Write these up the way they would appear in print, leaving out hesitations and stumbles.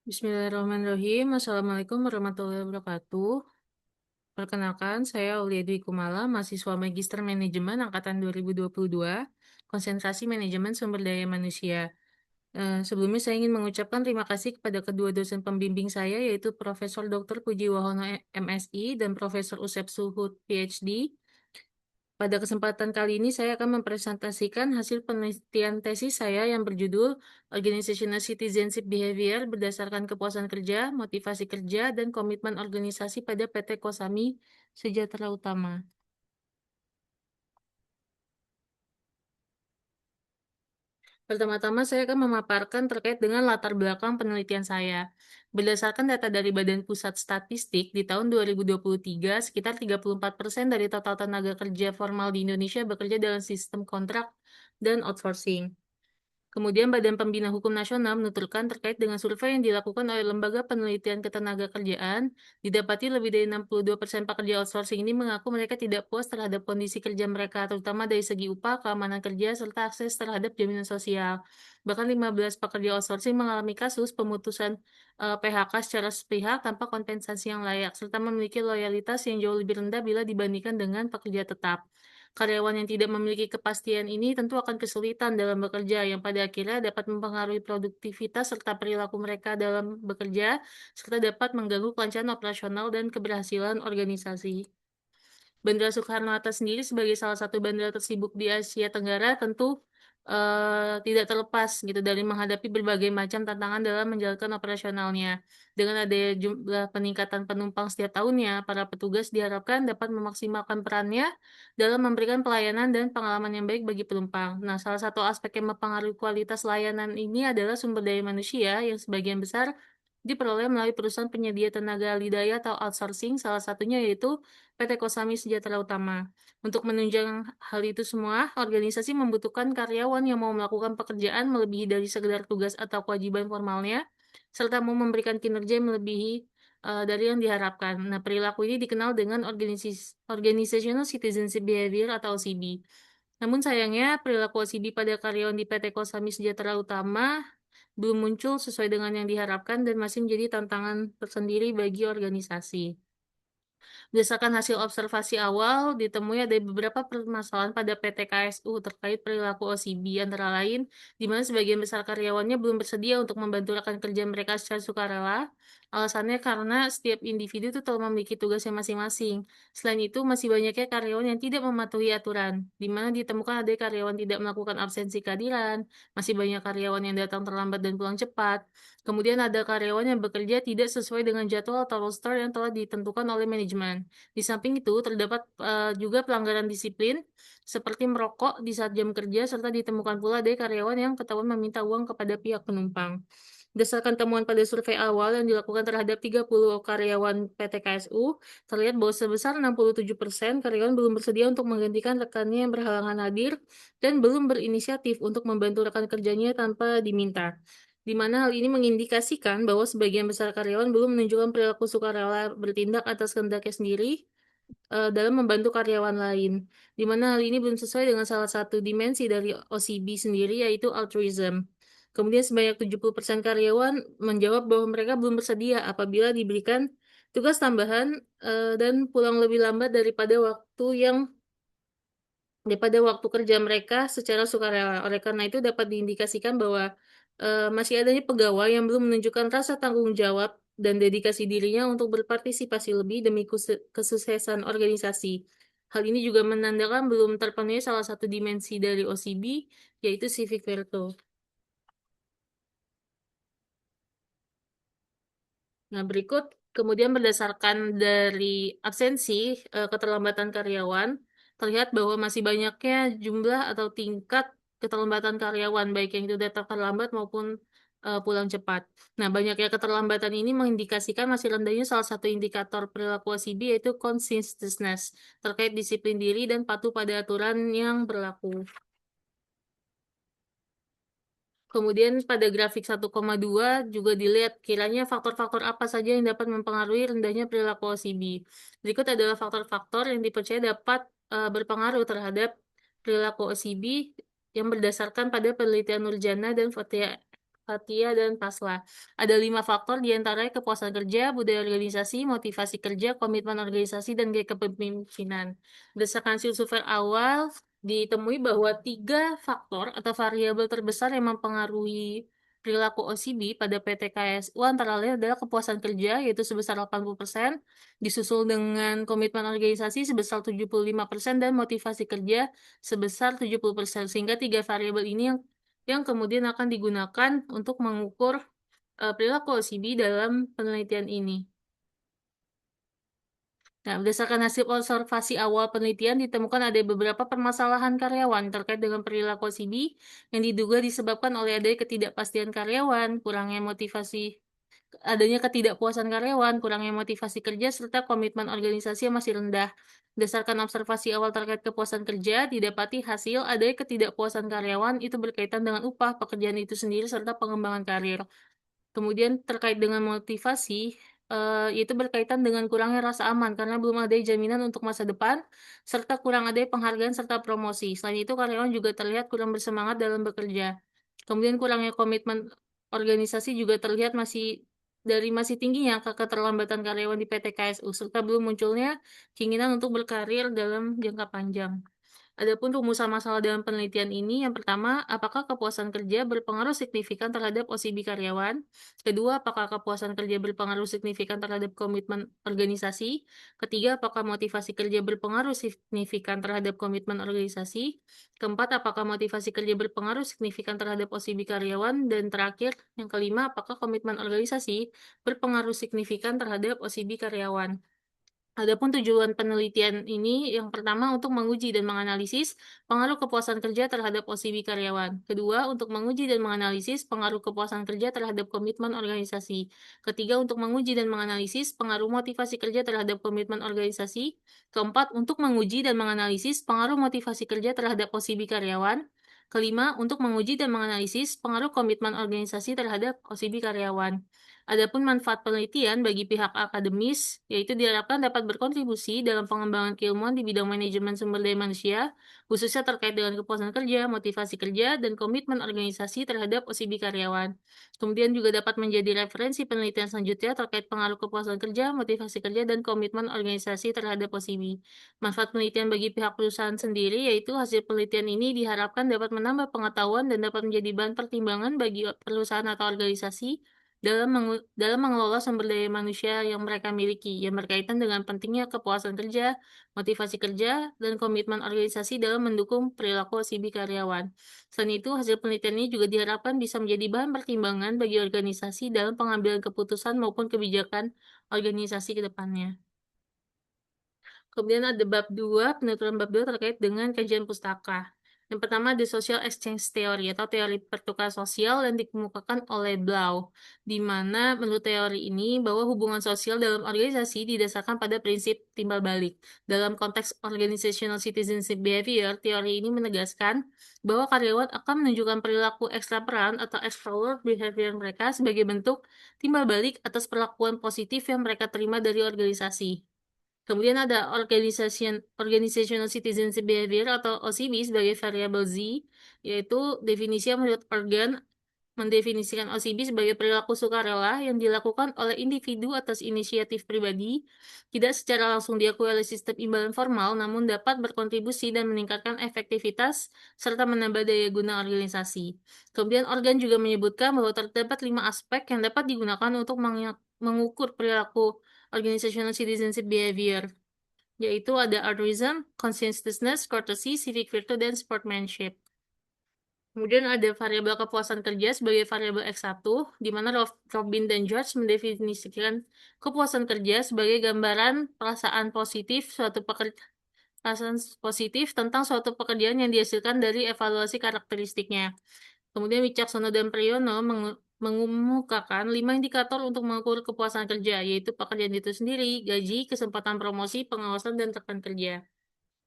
Bismillahirrahmanirrahim. Assalamualaikum warahmatullahi wabarakatuh. Perkenalkan, saya Aulia Dwi Kumala, mahasiswa Magister Manajemen Angkatan 2022, konsentrasi Manajemen Sumber Daya Manusia. Sebelumnya saya ingin mengucapkan terima kasih kepada kedua dosen pembimbing saya, yaitu Profesor Dr. Puji Wahono MSI dan Profesor Usep Suhud PhD. Pada kesempatan kali ini saya akan mempresentasikan hasil penelitian tesis saya yang berjudul Organizational Citizenship Behavior berdasarkan kepuasan kerja, motivasi kerja, dan komitmen organisasi pada PT Kosami Sejahtera Utama. Pertama-tama saya akan memaparkan terkait dengan latar belakang penelitian saya. Berdasarkan data dari Badan Pusat Statistik, di tahun 2023, sekitar 34% dari total tenaga kerja formal di Indonesia bekerja dalam sistem kontrak dan outsourcing. Kemudian Badan Pembina Hukum Nasional menuturkan terkait dengan survei yang dilakukan oleh Lembaga Penelitian Ketenagakerjaan, didapati lebih dari 62% pekerja outsourcing ini mengaku mereka tidak puas terhadap kondisi kerja mereka, terutama dari segi upah, keamanan kerja, serta akses terhadap jaminan sosial. Bahkan 15 pekerja outsourcing mengalami kasus pemutusan PHK secara sepihak tanpa kompensasi yang layak, serta memiliki loyalitas yang jauh lebih rendah bila dibandingkan dengan pekerja tetap. Karyawan yang tidak memiliki kepastian ini tentu akan kesulitan dalam bekerja, yang pada akhirnya dapat mempengaruhi produktivitas serta perilaku mereka dalam bekerja, serta dapat mengganggu kelancaran operasional dan keberhasilan organisasi. Bandara Soekarno-Hatta sendiri sebagai salah satu bandara tersibuk di Asia Tenggara tentu tidak terlepas gitu dari menghadapi berbagai macam tantangan dalam menjalankan operasionalnya. Dengan adanya jumlah peningkatan penumpang setiap tahunnya, para petugas diharapkan dapat memaksimalkan perannya dalam memberikan pelayanan dan pengalaman yang baik bagi penumpang. Nah, salah satu aspek yang mempengaruhi kualitas layanan ini adalah sumber daya manusia yang sebagian besar diperoleh melalui perusahaan penyedia tenaga alih atau outsourcing, salah satunya yaitu PT Kosami Sejahtera Utama. Untuk menunjang hal itu semua, organisasi membutuhkan karyawan yang mau melakukan pekerjaan melebihi dari sekedar tugas atau kewajiban formalnya, serta mau memberikan kinerja yang melebihi dari yang diharapkan. Nah, perilaku ini dikenal dengan Organizational Citizenship Behavior atau OCB. Namun sayangnya, perilaku OCB pada karyawan di PT Kosami Sejahtera Utama belum muncul sesuai dengan yang diharapkan dan masih menjadi tantangan tersendiri bagi organisasi. Berdasarkan hasil observasi awal, ditemui ada beberapa permasalahan pada PT KSU terkait perilaku OCB, antara lain, di mana sebagian besar karyawannya belum bersedia untuk membantu rekan kerja mereka secara sukarela. Alasannya karena setiap individu itu telah memiliki tugasnya masing-masing. Selain itu, masih banyaknya karyawan yang tidak mematuhi aturan, di mana ditemukan ada karyawan tidak melakukan absensi kehadiran, masih banyak karyawan yang datang terlambat dan pulang cepat. Kemudian ada karyawan yang bekerja tidak sesuai dengan jadwal atau roster yang telah ditentukan oleh manajemen. Di samping itu, terdapat juga pelanggaran disiplin seperti merokok di saat jam kerja, serta ditemukan pula dari karyawan yang ketahuan meminta uang kepada pihak penumpang. Berdasarkan temuan pada survei awal yang dilakukan terhadap 30 karyawan PT KSU, terlihat bahwa sebesar 67% karyawan belum bersedia untuk menggantikan rekannya yang berhalangan hadir dan belum berinisiatif untuk membantu rekan kerjanya tanpa diminta. Di mana hal ini mengindikasikan bahwa sebagian besar karyawan belum menunjukkan perilaku sukarela bertindak atas kehendaknya sendiri dalam membantu karyawan lain, di mana hal ini belum sesuai dengan salah satu dimensi dari OCB sendiri, yaitu altruism. Kemudian sebanyak 70% karyawan menjawab bahwa mereka belum bersedia apabila diberikan tugas tambahan dan pulang lebih lambat daripada waktu kerja mereka secara sukarela. Oleh karena itu dapat diindikasikan bahwa masih adanya pegawai yang belum menunjukkan rasa tanggung jawab dan dedikasi dirinya untuk berpartisipasi lebih demi kesuksesan organisasi. Hal ini juga menandakan belum terpenuhi salah satu dimensi dari OCB, yaitu civic virtue. Nah, berikut kemudian berdasarkan dari absensi, keterlambatan karyawan, terlihat bahwa masih banyaknya jumlah atau tingkat keterlambatan karyawan, baik yang itu datang terlambat maupun pulang cepat. Nah, banyaknya keterlambatan ini mengindikasikan masih rendahnya salah satu indikator perilaku OCB, yaitu consistentness, terkait disiplin diri dan patuh pada aturan yang berlaku. Kemudian pada grafik 1,2 juga dilihat kiranya faktor-faktor apa saja yang dapat mempengaruhi rendahnya perilaku OCB. Berikut adalah faktor-faktor yang dipercaya dapat berpengaruh terhadap perilaku OCB yang berdasarkan pada penelitian Nurjana dan Fathia Fathia, dan Pasla. Ada 5 faktor diantaranya kepuasan kerja, budaya organisasi, motivasi kerja, komitmen organisasi, dan gaya kepemimpinan. Berdasarkan hasil survei awal, ditemui bahwa 3 faktor atau variabel terbesar yang mempengaruhi perilaku OCB pada PT KSU antara lain adalah kepuasan kerja, yaitu sebesar 80%, disusul dengan komitmen organisasi sebesar 75%, dan motivasi kerja sebesar 70%. Sehingga 3 variabel ini yang kemudian akan digunakan untuk mengukur perilaku OCB dalam penelitian ini. Nah, berdasarkan hasil observasi awal penelitian, ditemukan ada beberapa permasalahan karyawan terkait dengan perilaku OCB yang diduga disebabkan oleh adanya ketidakpastian karyawan, adanya ketidakpuasan karyawan, kurangnya motivasi kerja, serta komitmen organisasi yang masih rendah. Berdasarkan observasi awal terkait kepuasan kerja, didapati hasil adanya ketidakpuasan karyawan itu berkaitan dengan upah pekerjaan itu sendiri serta pengembangan karir. Kemudian terkait dengan motivasi, itu berkaitan dengan kurangnya rasa aman karena belum ada jaminan untuk masa depan, serta kurang adanya penghargaan serta promosi. Selain itu, karyawan juga terlihat kurang bersemangat dalam bekerja. Kemudian kurangnya komitmen organisasi juga terlihat masih tingginya angka keterlambatan karyawan di PT KSU, serta belum munculnya keinginan untuk berkarir dalam jangka panjang. Adapun rumusan masalah dalam penelitian ini, yang pertama, apakah kepuasan kerja berpengaruh signifikan terhadap OCB karyawan? Kedua, apakah kepuasan kerja berpengaruh signifikan terhadap komitmen organisasi? Ketiga, apakah motivasi kerja berpengaruh signifikan terhadap komitmen organisasi? Keempat, apakah motivasi kerja berpengaruh signifikan terhadap OCB karyawan? Dan terakhir, yang kelima, apakah komitmen organisasi berpengaruh signifikan terhadap OCB karyawan? Adapun tujuan penelitian ini, yang pertama untuk menguji dan menganalisis pengaruh kepuasan kerja terhadap OCB karyawan. Kedua, untuk menguji dan menganalisis pengaruh kepuasan kerja terhadap komitmen organisasi. Ketiga, untuk menguji dan menganalisis pengaruh motivasi kerja terhadap komitmen organisasi. Keempat, untuk menguji dan menganalisis pengaruh motivasi kerja terhadap OCB karyawan. Kelima, untuk menguji dan menganalisis pengaruh komitmen organisasi terhadap OCB karyawan. Adapun manfaat penelitian bagi pihak akademis, yaitu diharapkan dapat berkontribusi dalam pengembangan keilmuan di bidang manajemen sumber daya manusia, khususnya terkait dengan kepuasan kerja, motivasi kerja, dan komitmen organisasi terhadap OCB karyawan. Kemudian juga dapat menjadi referensi penelitian selanjutnya terkait pengaruh kepuasan kerja, motivasi kerja, dan komitmen organisasi terhadap OCB. Manfaat penelitian bagi pihak perusahaan sendiri, yaitu hasil penelitian ini diharapkan dapat menambah pengetahuan dan dapat menjadi bahan pertimbangan bagi perusahaan atau organisasi dalam mengelola sumber daya manusia yang mereka miliki, yang berkaitan dengan pentingnya kepuasan kerja, motivasi kerja, dan komitmen organisasi dalam mendukung perilaku OCB karyawan. Selain itu, hasil penelitian ini juga diharapkan bisa menjadi bahan pertimbangan bagi organisasi dalam pengambilan keputusan maupun kebijakan organisasi ke depannya. Kemudian ada bab 2, penuturan bab 2 terkait dengan kajian pustaka. Yang pertama ada social exchange theory atau teori pertukaran sosial yang dikemukakan oleh Blau, di mana menurut teori ini bahwa hubungan sosial dalam organisasi didasarkan pada prinsip timbal balik. Dalam konteks organizational citizenship behavior, teori ini menegaskan bahwa karyawan akan menunjukkan perilaku ekstraperan atau extrovert behavior mereka sebagai bentuk timbal balik atas perlakuan positif yang mereka terima dari organisasi. Kemudian ada Organizational Citizenship Behavior atau OCB sebagai variabel Z, yaitu definisi yang menurut Organ mendefinisikan OCB sebagai perilaku sukarela yang dilakukan oleh individu atas inisiatif pribadi, tidak secara langsung diakui oleh sistem imbalan formal, namun dapat berkontribusi dan meningkatkan efektivitas serta menambah daya guna organisasi. Kemudian Organ juga menyebutkan bahwa terdapat 5 aspek yang dapat digunakan untuk mengukur perilaku organizational citizenship behavior, yaitu ada altruism, conscientiousness, courtesy, civic virtue, dan sportsmanship. Kemudian ada variabel kepuasan kerja sebagai variabel X1, di mana Robin dan George mendefinisikan kepuasan kerja sebagai gambaran perasaan positif tentang suatu pekerjaan yang dihasilkan dari evaluasi karakteristiknya. Kemudian Wicaksono dan Priyono mengemukakan 5 indikator untuk mengukur kepuasan kerja, yaitu pekerjaan itu sendiri, gaji, kesempatan promosi, pengawasan, dan rekan kerja.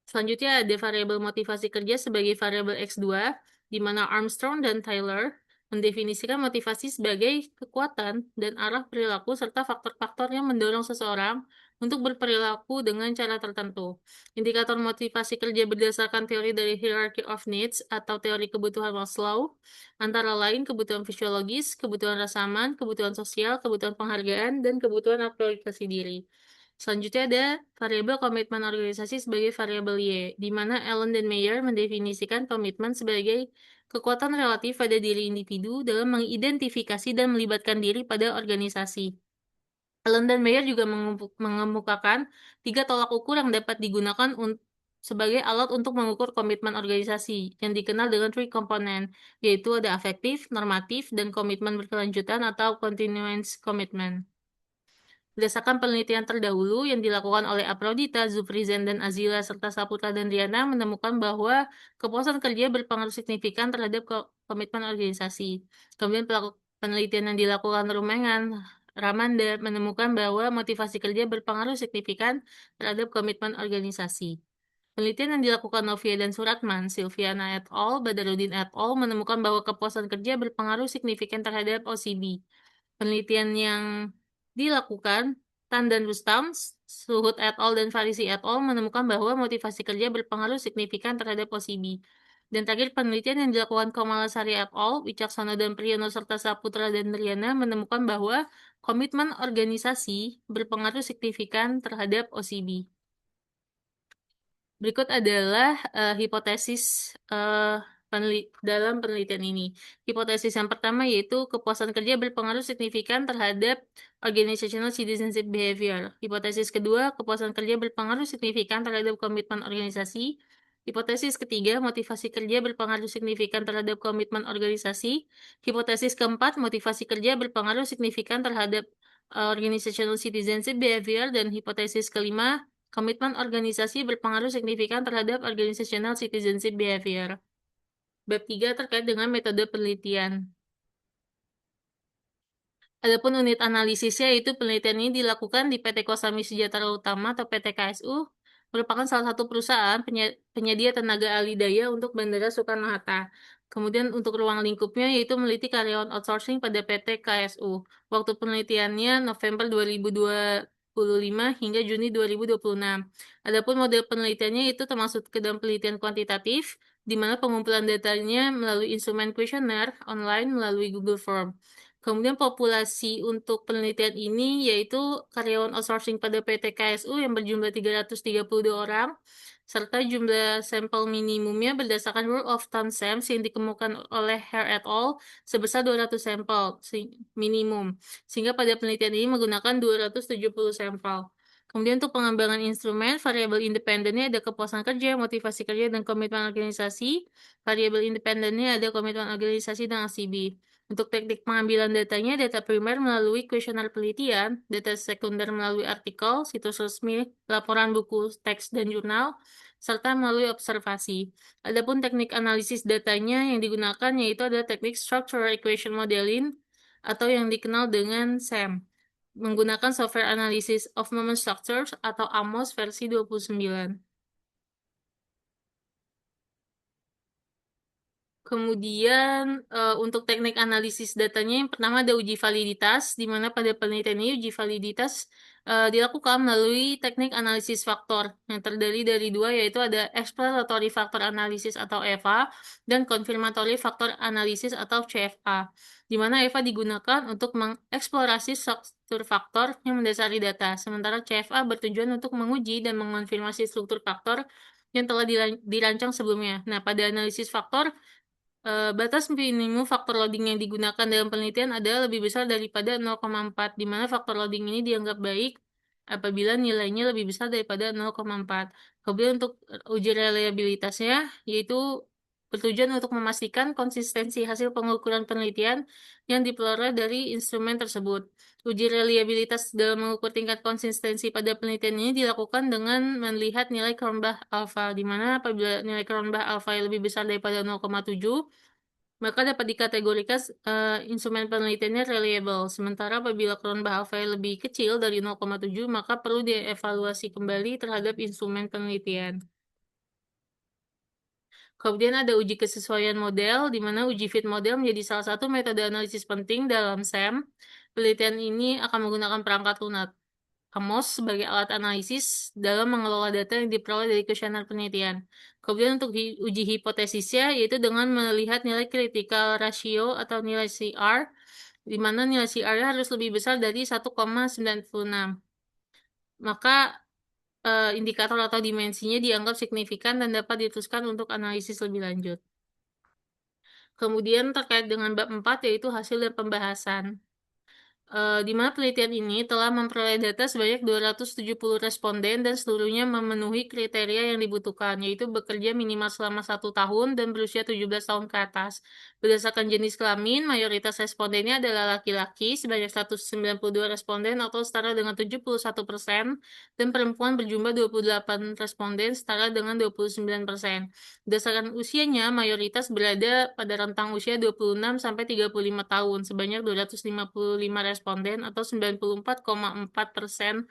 Selanjutnya ada variabel motivasi kerja sebagai variabel X2, di mana Armstrong dan Tyler mendefinisikan motivasi sebagai kekuatan dan arah perilaku serta faktor-faktor yang mendorong seseorang untuk berperilaku dengan cara tertentu. Indikator motivasi kerja berdasarkan teori dari Hierarchy of Needs atau teori kebutuhan Maslow, antara lain kebutuhan fisiologis, kebutuhan rasa aman, kebutuhan sosial, kebutuhan penghargaan, dan kebutuhan aktualisasi diri. Selanjutnya ada variabel komitmen organisasi sebagai variabel Y, di mana Allen dan Mayer mendefinisikan komitmen sebagai kekuatan relatif pada diri individu dalam mengidentifikasi dan melibatkan diri pada organisasi. Allen dan Mayer juga mengemukakan 3 tolak ukur yang dapat digunakan sebagai alat untuk mengukur komitmen organisasi, yang dikenal dengan three component, yaitu ada afektif, normatif, dan komitmen berkelanjutan atau continuance commitment. Berdasarkan penelitian terdahulu yang dilakukan oleh Aprodita, Zufrizen, dan Azila, serta Saputra dan Riana menemukan bahwa kepuasan kerja berpengaruh signifikan terhadap komitmen organisasi. Kemudian penelitian yang dilakukan Rumengan, Ramanda menemukan bahwa motivasi kerja berpengaruh signifikan terhadap komitmen organisasi. Penelitian yang dilakukan Novia dan Suratman, Silviana et al., Badarudin et al. Menemukan bahwa kepuasan kerja berpengaruh signifikan terhadap OCB. Penelitian yang dilakukan Tan dan Rustam, Suhut et al. Dan Farisi et al. Menemukan bahwa motivasi kerja berpengaruh signifikan terhadap OCB. Dan terakhir, penelitian yang dilakukan Komalasari et al., Wicaksono dan Priyono serta Saputra dan Riana menemukan bahwa komitmen organisasi berpengaruh signifikan terhadap OCB. Berikut adalah hipotesis dalam penelitian ini. Hipotesis yang pertama yaitu kepuasan kerja berpengaruh signifikan terhadap organizational citizenship behavior. Hipotesis kedua, kepuasan kerja berpengaruh signifikan terhadap komitmen organisasi. Hipotesis ketiga, motivasi kerja berpengaruh signifikan terhadap komitmen organisasi. Hipotesis keempat, motivasi kerja berpengaruh signifikan terhadap organizational citizenship behavior. Dan hipotesis kelima, komitmen organisasi berpengaruh signifikan terhadap organizational citizenship behavior. Bab 3 terkait dengan metode penelitian. Adapun unit analisisnya yaitu penelitian ini dilakukan di PT Kosami Sejahtera Utama atau PT KSU, merupakan salah satu perusahaan penyedia tenaga ahli daya untuk Bandara Soekarno-Hatta. Kemudian untuk ruang lingkupnya yaitu meneliti karyawan outsourcing pada PT KSU. Waktu penelitiannya November 2025 hingga Juni 2026. Adapun model penelitiannya itu termasuk ke dalam penelitian kuantitatif, di mana pengumpulan datanya melalui instrumen kuesioner online melalui Google Form. Kemudian populasi untuk penelitian ini yaitu karyawan outsourcing pada PT KSU yang berjumlah 332 orang, serta jumlah sampel minimumnya berdasarkan Rule of Thumb SAMS yang dikemukakan oleh Hare et al. Sebesar 200 sampel minimum, sehingga pada penelitian ini menggunakan 270 sampel. Kemudian untuk pengembangan instrumen, variabel independennya ada kepuasan kerja, motivasi kerja, dan komitmen organisasi. Variabel independennya ada komitmen organisasi dan ACB. Untuk teknik pengambilan datanya, data primer melalui kuesioner penelitian, data sekunder melalui artikel, situs resmi, laporan buku, teks, dan jurnal, serta melalui observasi. Adapun teknik analisis datanya yang digunakan yaitu adalah teknik Structural Equation Modeling atau yang dikenal dengan SAM, menggunakan Software Analysis of Moment Structures atau AMOS versi 29. Kemudian untuk teknik analisis datanya yang pertama ada uji validitas, di mana pada penelitian ini uji validitas dilakukan melalui teknik analisis faktor yang terdiri dari dua, yaitu ada exploratory factor analysis atau EVA dan confirmatory factor analysis atau CFA, di mana EVA digunakan untuk mengeksplorasi struktur faktor yang mendasari data, sementara CFA bertujuan untuk menguji dan mengonfirmasi struktur faktor yang telah dirancang sebelumnya. Nah, pada analisis faktor, batas minimum faktor loading yang digunakan dalam penelitian adalah lebih besar daripada 0,4, di mana faktor loading ini dianggap baik apabila nilainya lebih besar daripada 0,4. Kemudian untuk uji reliabilitasnya, yaitu bertujuan untuk memastikan konsistensi hasil pengukuran penelitian yang diperoleh dari instrumen tersebut. Uji reliabilitas dalam mengukur tingkat konsistensi pada penelitian ini dilakukan dengan melihat nilai Cronbach alpha, di mana apabila nilai Cronbach alpha yang lebih besar daripada 0,7, maka dapat dikategorikan instrumen penelitiannya reliable. Sementara apabila Cronbach alpha yang lebih kecil dari 0,7, maka perlu dievaluasi kembali terhadap instrumen penelitian. Kemudian ada uji kesesuaian model, di mana uji fit model menjadi salah satu metode analisis penting dalam SAM. Penelitian ini akan menggunakan perangkat lunak. AMOS sebagai alat analisis dalam mengelola data yang diperoleh dari kuesioner penelitian. Kemudian untuk uji hipotesisnya yaitu dengan melihat nilai critical ratio atau nilai CR, di mana nilai CR-nya harus lebih besar dari 1,96. Maka indikator atau dimensinya dianggap signifikan dan dapat diteruskan untuk analisis lebih lanjut. Kemudian terkait dengan bab 4 yaitu hasil dan pembahasan. Di mana penelitian ini telah memperoleh data sebanyak 270 responden dan seluruhnya memenuhi kriteria yang dibutuhkan, yaitu bekerja minimal selama 1 tahun dan berusia 17 tahun ke atas. Berdasarkan jenis kelamin, mayoritas respondennya adalah laki-laki, sebanyak 192 responden atau setara dengan 71%, dan perempuan berjumlah 28 responden setara dengan 29%. Berdasarkan usianya, mayoritas berada pada rentang usia 26 sampai 35 tahun, sebanyak 255 responden atau 94,4%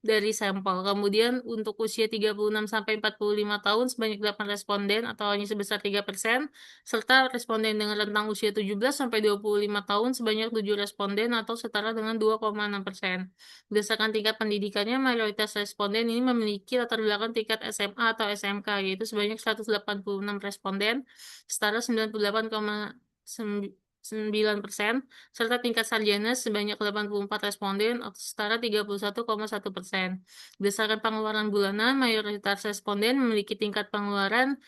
dari sampel. Kemudian untuk usia 36 sampai 45 tahun sebanyak 8 responden atau hanya sebesar 3%, serta responden dengan rentang usia 17 sampai 25 tahun sebanyak 7 responden atau setara dengan 2,6%. Berdasarkan tingkat pendidikannya, mayoritas responden ini memiliki latar belakang tingkat SMA atau SMK, yaitu sebanyak 186 responden, setara 98,9%, serta tingkat sarjana sebanyak 84 responden atau setara 31,1%. Berdasarkan pengeluaran bulanan, mayoritas responden memiliki tingkat pengeluaran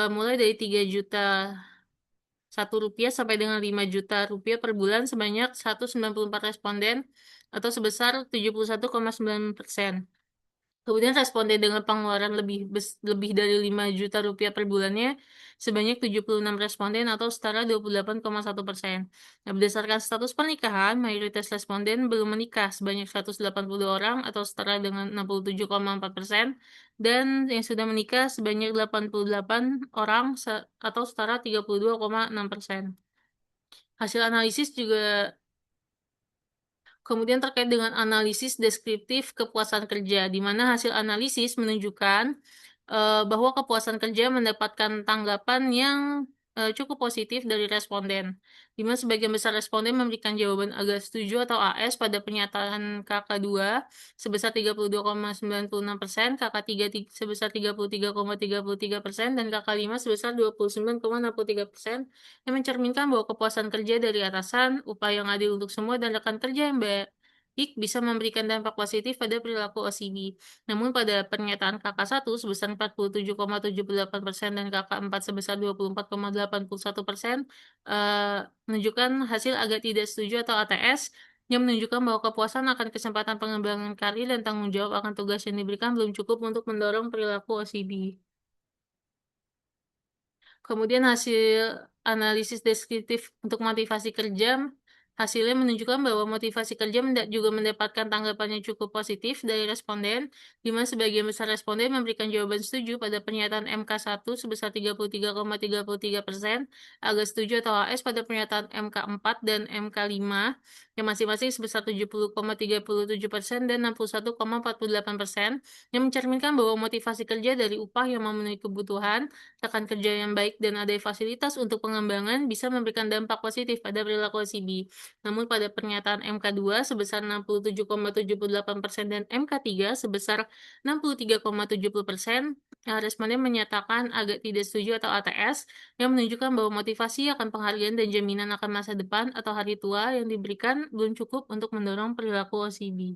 mulai dari 3.001.000 sampai dengan 5 juta rupiah per bulan sebanyak 194 responden atau sebesar 71,9%. Kemudian responden dengan pengeluaran lebih dari 5 juta rupiah per bulannya sebanyak 76 responden atau setara 28,1%. Nah, berdasarkan status pernikahan, mayoritas responden belum menikah sebanyak 180 orang atau setara dengan 67,4%, dan yang sudah menikah sebanyak 88 orang atau setara 32,6%. Hasil analisis juga Kemudian terkait dengan analisis deskriptif kepuasan kerja, di mana hasil analisis menunjukkan bahwa kepuasan kerja mendapatkan tanggapan yang cukup positif dari responden, di mana sebagian besar responden memberikan jawaban agak setuju atau AS pada pernyataan KK2 sebesar 32,96%, KK3 sebesar 33,33%, dan KK5 sebesar 29,63%, yang mencerminkan bahwa kepuasan kerja dari atasan, upaya yang adil untuk semua, dan rekan kerja yang baik bisa memberikan dampak positif pada perilaku OCD. Namun pada pernyataan KK1 sebesar 47,78% dan KK4 sebesar 24,81% menunjukkan hasil agak tidak setuju atau ATS, yang menunjukkan bahwa kepuasan akan kesempatan pengembangan karir dan tanggung jawab akan tugas yang diberikan belum cukup untuk mendorong perilaku OCD. Kemudian hasil analisis deskriptif untuk motivasi kerja, hasilnya menunjukkan bahwa motivasi kerja juga mendapatkan tanggapan yang cukup positif dari responden, di mana sebagian besar responden memberikan jawaban setuju pada pernyataan MK1 sebesar 33,33%, agak setuju atau AS pada pernyataan MK4 dan MK5, yang masing-masing sebesar 70,37% dan 61,48%, yang mencerminkan bahwa motivasi kerja dari upah yang memenuhi kebutuhan, rekan kerja yang baik, dan ada fasilitas untuk pengembangan bisa memberikan dampak positif pada perilaku OCD. Namun pada pernyataan MK2 sebesar 67,78% dan MK3 sebesar 63,70%, responden menyatakan agak tidak setuju atau ATS, yang menunjukkan bahwa motivasi akan penghargaan dan jaminan akan masa depan atau hari tua yang diberikan belum cukup untuk mendorong perilaku OCD.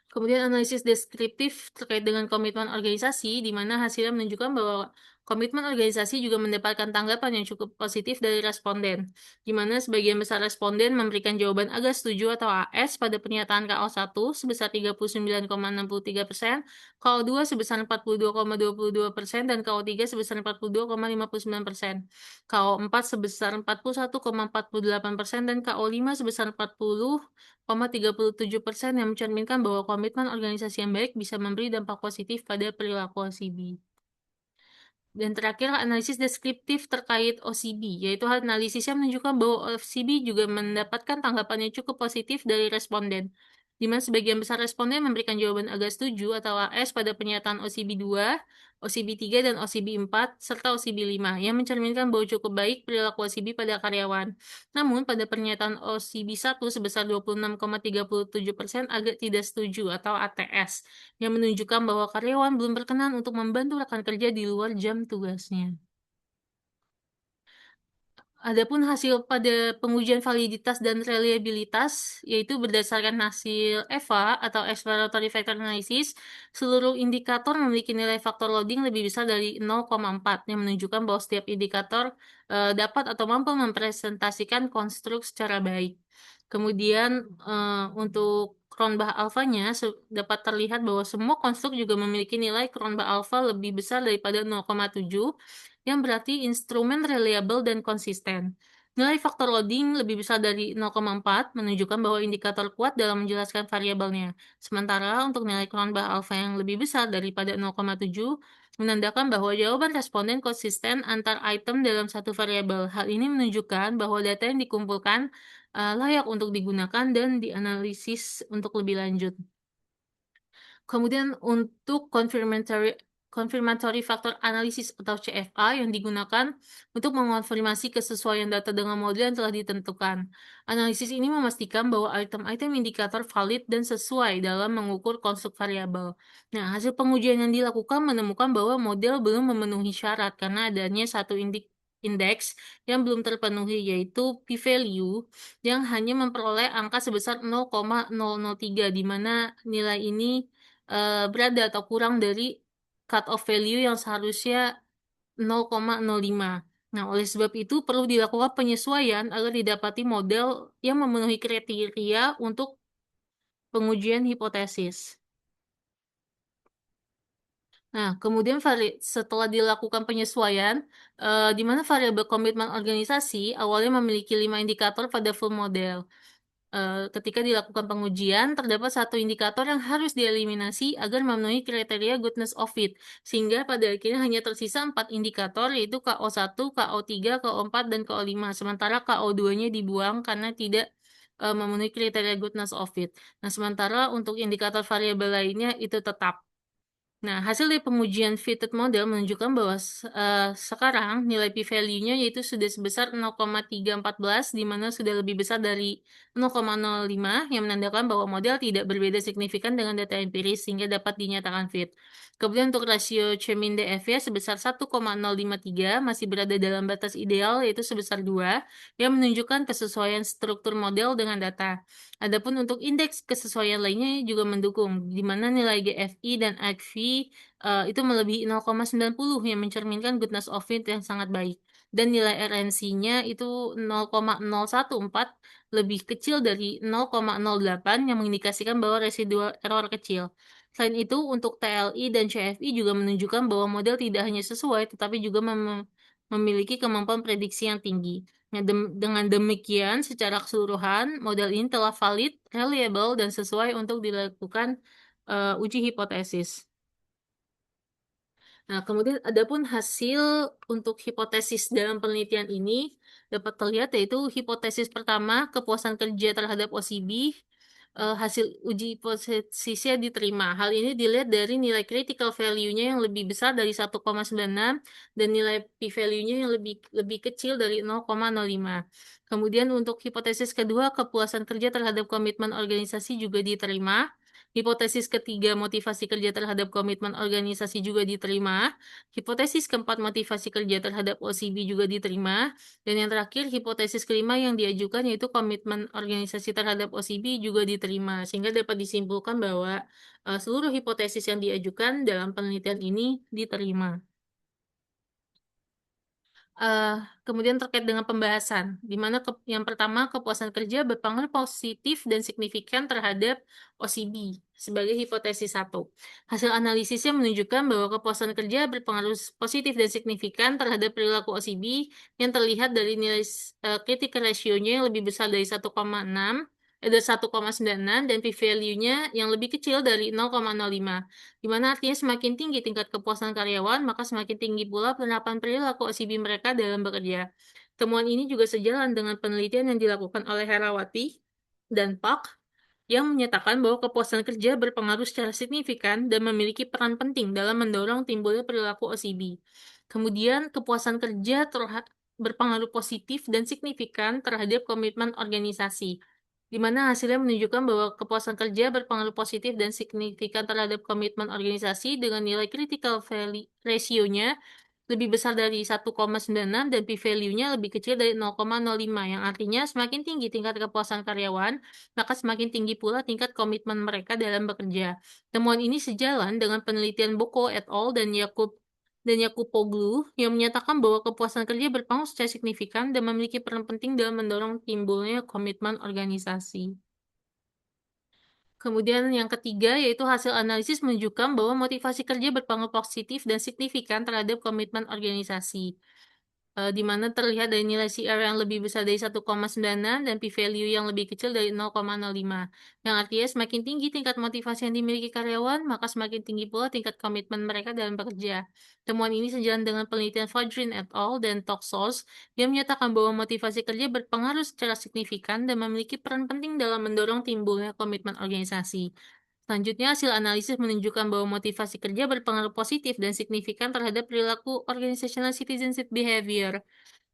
Kemudian analisis deskriptif terkait dengan komitmen organisasi, di mana hasilnya menunjukkan bahwa komitmen organisasi juga mendapatkan tanggapan yang cukup positif dari responden, di mana sebagian besar responden memberikan jawaban agak setuju atau AS pada pernyataan KO1 sebesar 39,63%, KO2 sebesar 42,22%, dan KO3 sebesar 42,59%, KO4 sebesar 41,48%, dan KO5 sebesar 40,37%, yang mencerminkan bahwa komitmen organisasi yang baik bisa memberi dampak positif pada perilaku OCD. Dan terakhir, analisis deskriptif terkait OCD, yaitu analisisnya menunjukkan bahwa OCD juga mendapatkan tanggapan yang cukup positif dari responden, di mana sebagian besar responden memberikan jawaban agak setuju atau AS pada pernyataan OCD 2, OCB3 dan OCB4, serta OCB5, yang mencerminkan bahwa cukup baik perilaku OCB pada karyawan. Namun, pada pernyataan OCB1 sebesar 26,37% agak tidak setuju atau ATS, yang menunjukkan bahwa karyawan belum berkenan untuk membantu rekan kerja di luar jam tugasnya. Adapun hasil pada pengujian validitas dan reliabilitas, yaitu berdasarkan hasil EVA atau Exploratory Factor Analysis, seluruh indikator memiliki nilai faktor loading lebih besar dari 0,4, yang menunjukkan bahwa setiap indikator dapat atau mampu mempresentasikan konstruk secara baik. Kemudian untuk Cronbach alfanya dapat terlihat bahwa semua konstruk juga memiliki nilai Cronbach alfa lebih besar daripada 0,7, yang berarti instrumen reliable dan konsisten. Nilai faktor loading lebih besar dari 0,4 menunjukkan bahwa indikator kuat dalam menjelaskan variabelnya. Sementara untuk nilai Cronbach alpha yang lebih besar daripada 0,7 menandakan bahwa jawaban responden konsisten antar item dalam satu variabel. Hal ini menunjukkan bahwa data yang dikumpulkan layak untuk digunakan dan dianalisis untuk lebih lanjut. Kemudian untuk confirmatory factor analysis atau CFA yang digunakan untuk mengonfirmasi kesesuaian data dengan model yang telah ditentukan. Analisis ini memastikan bahwa item-item indikator valid dan sesuai dalam mengukur konstruk variabel. Nah, hasil pengujian yang dilakukan menemukan bahwa model belum memenuhi syarat karena adanya satu indeks yang belum terpenuhi, yaitu p-value yang hanya memperoleh angka sebesar 0,003, di mana nilai ini berada atau kurang dari cut off value yang seharusnya 0,05. Nah, oleh sebab itu perlu dilakukan penyesuaian agar didapati model yang memenuhi kriteria untuk pengujian hipotesis. Nah, kemudian setelah dilakukan penyesuaian, di mana variabel komitmen organisasi awalnya memiliki 5 indikator pada full model. Ketika dilakukan pengujian, terdapat satu indikator yang harus dieliminasi agar memenuhi kriteria goodness of fit, sehingga pada akhirnya hanya tersisa 4 indikator, yaitu KO1, KO3, KO4, dan KO5, sementara KO2-nya dibuang karena tidak memenuhi kriteria goodness of fit. Nah, sementara untuk indikator variabel lainnya itu tetap. Nah, hasil dari pengujian fitted model menunjukkan bahwa sekarang nilai p-value-nya yaitu sudah sebesar 0,314, di mana sudah lebih besar dari 0,05, yang menandakan bahwa model tidak berbeda signifikan dengan data empiris sehingga dapat dinyatakan fit. Kemudian untuk rasio Chemin DF-nya sebesar 1,053, masih berada dalam batas ideal yaitu sebesar 2, yang menunjukkan kesesuaian struktur model dengan data. Adapun untuk indeks kesesuaian lainnya juga mendukung, di mana nilai GFI dan ACFI itu melebihi 0,90, yang mencerminkan goodness of fit yang sangat baik. Dan nilai RNC-nya itu 0,014, lebih kecil dari 0,08, yang mengindikasikan bahwa residual error kecil. Selain itu, untuk TLI dan CFI juga menunjukkan bahwa model tidak hanya sesuai, tetapi juga memiliki kemampuan prediksi yang tinggi. Nah, dengan demikian, secara keseluruhan, model ini telah valid, reliable, dan sesuai untuk dilakukan uji hipotesis. Nah, kemudian adapun hasil untuk hipotesis dalam penelitian ini dapat terlihat, yaitu hipotesis pertama, kepuasan kerja terhadap OCB, hasil uji hipotesisnya diterima. Hal ini dilihat dari nilai critical value-nya yang lebih besar dari 1,96 dan nilai p-value-nya yang lebih kecil dari 0,05. Kemudian untuk hipotesis kedua, kepuasan kerja terhadap komitmen organisasi juga diterima. Hipotesis ketiga, motivasi kerja terhadap komitmen organisasi juga diterima. Hipotesis keempat, motivasi kerja terhadap OCB juga diterima. Dan yang terakhir, hipotesis kelima yang diajukan yaitu komitmen organisasi terhadap OCB juga diterima. Sehingga dapat disimpulkan bahwa seluruh hipotesis yang diajukan dalam penelitian ini diterima. Kemudian terkait dengan pembahasan, di mana yang pertama, kepuasan kerja berpengaruh positif dan signifikan terhadap OCB sebagai hipotesis satu. Hasil analisisnya menunjukkan bahwa kepuasan kerja berpengaruh positif dan signifikan terhadap perilaku OCB yang terlihat dari nilai critical ratio-nya yang lebih besar dari 1,6, dari 1,96, dan p-value-nya yang lebih kecil dari 0,05. Di mana artinya semakin tinggi tingkat kepuasan karyawan, maka semakin tinggi pula penerapan perilaku OCB mereka dalam bekerja. Temuan ini juga sejalan dengan penelitian yang dilakukan oleh Herawati dan Pak yang menyatakan bahwa kepuasan kerja berpengaruh secara signifikan dan memiliki peran penting dalam mendorong timbulnya perilaku OCD. Kemudian, kepuasan kerja berpengaruh positif dan signifikan terhadap komitmen organisasi, di mana hasilnya menunjukkan bahwa kepuasan kerja berpengaruh positif dan signifikan terhadap komitmen organisasi dengan nilai critical value ratio-nya lebih besar dari 1,96 dan p-value-nya lebih kecil dari 0,05, yang artinya semakin tinggi tingkat kepuasan karyawan, maka semakin tinggi pula tingkat komitmen mereka dalam bekerja. Temuan ini sejalan dengan penelitian Boko et al. Dan Yakupoglu yang menyatakan bahwa kepuasan kerja berpengaruh secara signifikan dan memiliki peran penting dalam mendorong timbulnya komitmen organisasi. Kemudian yang ketiga, yaitu hasil analisis menunjukkan bahwa motivasi kerja berpengaruh positif dan signifikan terhadap komitmen organisasi. Di mana terlihat dari nilai CR yang lebih besar dari 1,96 dan p-value yang lebih kecil dari 0,05. Yang artinya semakin tinggi tingkat motivasi yang dimiliki karyawan, maka semakin tinggi pula tingkat komitmen mereka dalam bekerja. Temuan ini sejalan dengan penelitian Fajrin et al. Dan Toxos yang menyatakan bahwa motivasi kerja berpengaruh secara signifikan dan memiliki peran penting dalam mendorong timbulnya komitmen organisasi. Selanjutnya, hasil analisis menunjukkan bahwa motivasi kerja berpengaruh positif dan signifikan terhadap perilaku organizational citizenship behavior,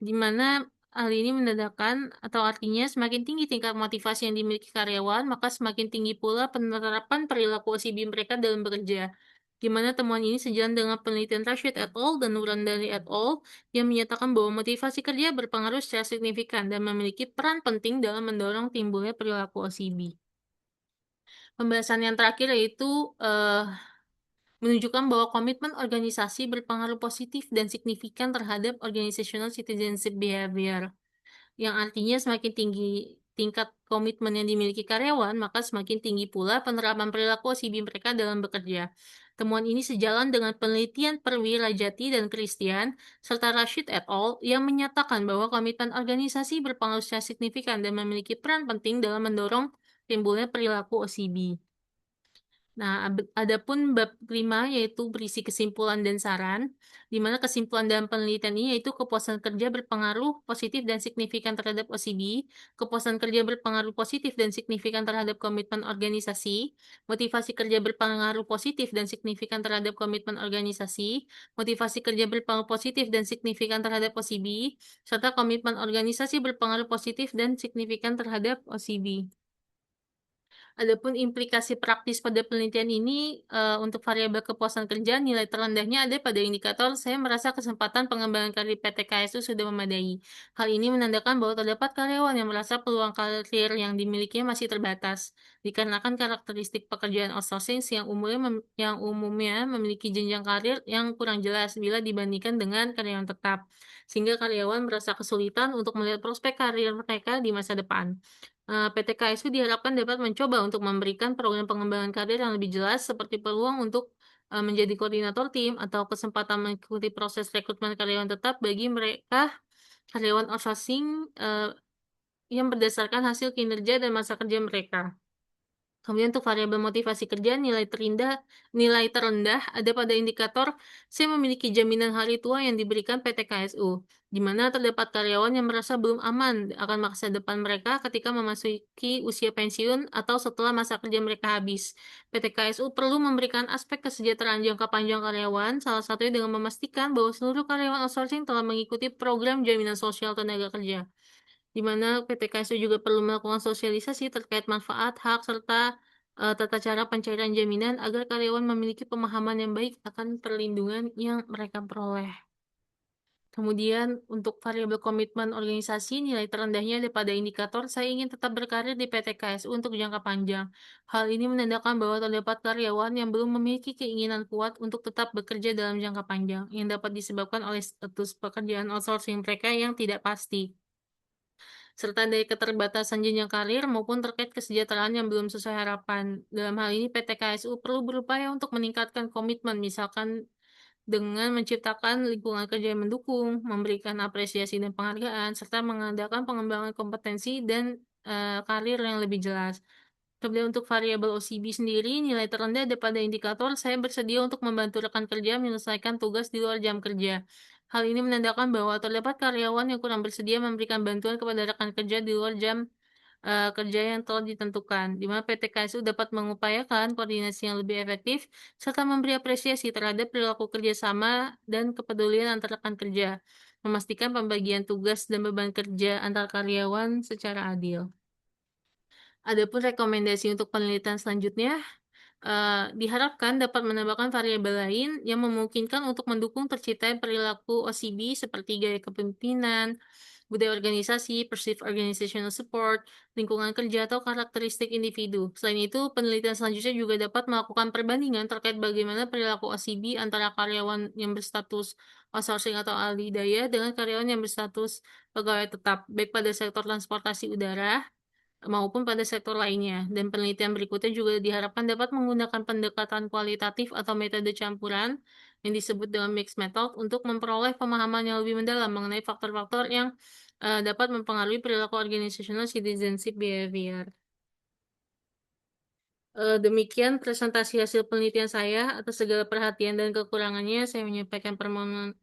di mana hal ini menandakan atau artinya semakin tinggi tingkat motivasi yang dimiliki karyawan, maka semakin tinggi pula penerapan perilaku OCB mereka dalam bekerja. Di mana temuan ini sejalan dengan penelitian Rashid et al. Dan Nurandali et al. Yang menyatakan bahwa motivasi kerja berpengaruh secara signifikan dan memiliki peran penting dalam mendorong timbulnya perilaku OCB. Pembahasan yang terakhir yaitu menunjukkan bahwa komitmen organisasi berpengaruh positif dan signifikan terhadap organizational citizenship behavior, yang artinya semakin tinggi tingkat komitmen yang dimiliki karyawan, maka semakin tinggi pula penerapan perilaku OCB mereka dalam bekerja. Temuan ini sejalan dengan penelitian Perwirajati dan Christian, serta Rashid et al. Yang menyatakan bahwa komitmen organisasi berpengaruh secara signifikan dan memiliki peran penting dalam mendorong timbulnya perilaku OCB. Nah, adapun bab 5 yaitu berisi kesimpulan dan saran, di mana kesimpulan dalam penelitian ini yaitu kepuasan kerja berpengaruh positif dan signifikan terhadap OCB, kepuasan kerja berpengaruh positif dan signifikan terhadap komitmen organisasi, motivasi kerja berpengaruh positif dan signifikan terhadap komitmen organisasi, motivasi kerja berpengaruh positif dan signifikan terhadap OCB, serta komitmen organisasi berpengaruh positif dan signifikan terhadap OCB. Adapun implikasi praktis pada penelitian ini, untuk variabel kepuasan kerja, nilai terendahnya ada pada indikator saya merasa kesempatan pengembangan karir PTKSU sudah memadai. Hal ini menandakan bahwa terdapat karyawan yang merasa peluang karir yang dimilikinya masih terbatas, dikarenakan karakteristik pekerjaan outsourcing yang umumnya memiliki jenjang karir yang kurang jelas bila dibandingkan dengan karyawan tetap, sehingga karyawan merasa kesulitan untuk melihat prospek karir mereka di masa depan. PT KSU diharapkan dapat mencoba untuk memberikan program pengembangan karir yang lebih jelas seperti peluang untuk, menjadi koordinator tim atau kesempatan mengikuti proses rekrutmen karyawan tetap bagi mereka karyawan outsourcing, yang berdasarkan hasil kinerja dan masa kerja mereka. Kemudian untuk variabel motivasi kerja, nilai terendah ada pada indikator saya memiliki jaminan hari tua yang diberikan PT KSU, di mana terdapat karyawan yang merasa belum aman akan masa depan mereka ketika memasuki usia pensiun atau setelah masa kerja mereka habis. PT KSU perlu memberikan aspek kesejahteraan jangka panjang karyawan, salah satunya dengan memastikan bahwa seluruh karyawan outsourcing telah mengikuti program jaminan sosial tenaga kerja, di mana PT KSU juga perlu melakukan sosialisasi terkait manfaat, hak, serta tata cara pencairan jaminan agar karyawan memiliki pemahaman yang baik akan perlindungan yang mereka peroleh. Kemudian untuk variabel komitmen organisasi, nilai terendahnya ada pada indikator saya ingin tetap berkarir di PT KSU untuk jangka panjang. Hal ini menandakan bahwa terdapat karyawan yang belum memiliki keinginan kuat untuk tetap bekerja dalam jangka panjang, yang dapat disebabkan oleh status pekerjaan outsourcing mereka yang tidak pasti, serta dari keterbatasan jenjang karir maupun terkait kesejahteraan yang belum sesuai harapan. Dalam hal ini PT KSU perlu berupaya untuk meningkatkan komitmen, misalkan dengan menciptakan lingkungan kerja yang mendukung, memberikan apresiasi dan penghargaan, serta mengadakan pengembangan kompetensi dan karir yang lebih jelas. Kemudian untuk variabel OCB sendiri, nilai terendah ada pada indikator saya bersedia untuk membantu rekan kerja menyelesaikan tugas di luar jam kerja. Hal ini menandakan bahwa terdapat karyawan yang kurang bersedia memberikan bantuan kepada rekan kerja di luar jam kerja yang telah ditentukan, di mana PT KSU dapat mengupayakan koordinasi yang lebih efektif serta memberi apresiasi terhadap perilaku kerjasama dan kepedulian antar rekan kerja, memastikan pembagian tugas dan beban kerja antar karyawan secara adil. Adapun rekomendasi untuk penelitian selanjutnya, diharapkan dapat menambahkan variabel lain yang memungkinkan untuk mendukung terciptanya perilaku OCB seperti gaya kepemimpinan, budaya organisasi, perceived organizational support, lingkungan kerja, atau karakteristik individu. Selain itu, penelitian selanjutnya juga dapat melakukan perbandingan terkait bagaimana perilaku OCB antara karyawan yang berstatus outsourcing atau alih daya dengan karyawan yang berstatus pegawai tetap, baik pada sektor transportasi udara maupun pada sektor lainnya. Dan penelitian berikutnya juga diharapkan dapat menggunakan pendekatan kualitatif atau metode campuran yang disebut dengan mixed method untuk memperoleh pemahaman yang lebih mendalam mengenai faktor-faktor yang dapat mempengaruhi perilaku organizational citizenship behavior. Demikian presentasi hasil penelitian saya. Atas segala perhatian dan kekurangannya, saya menyampaikan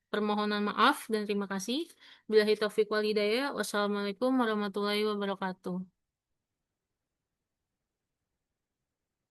permohonan maaf dan terima kasih. Billahi taufiq wal hidayah. Wassalamualaikum warahmatullahi wabarakatuh.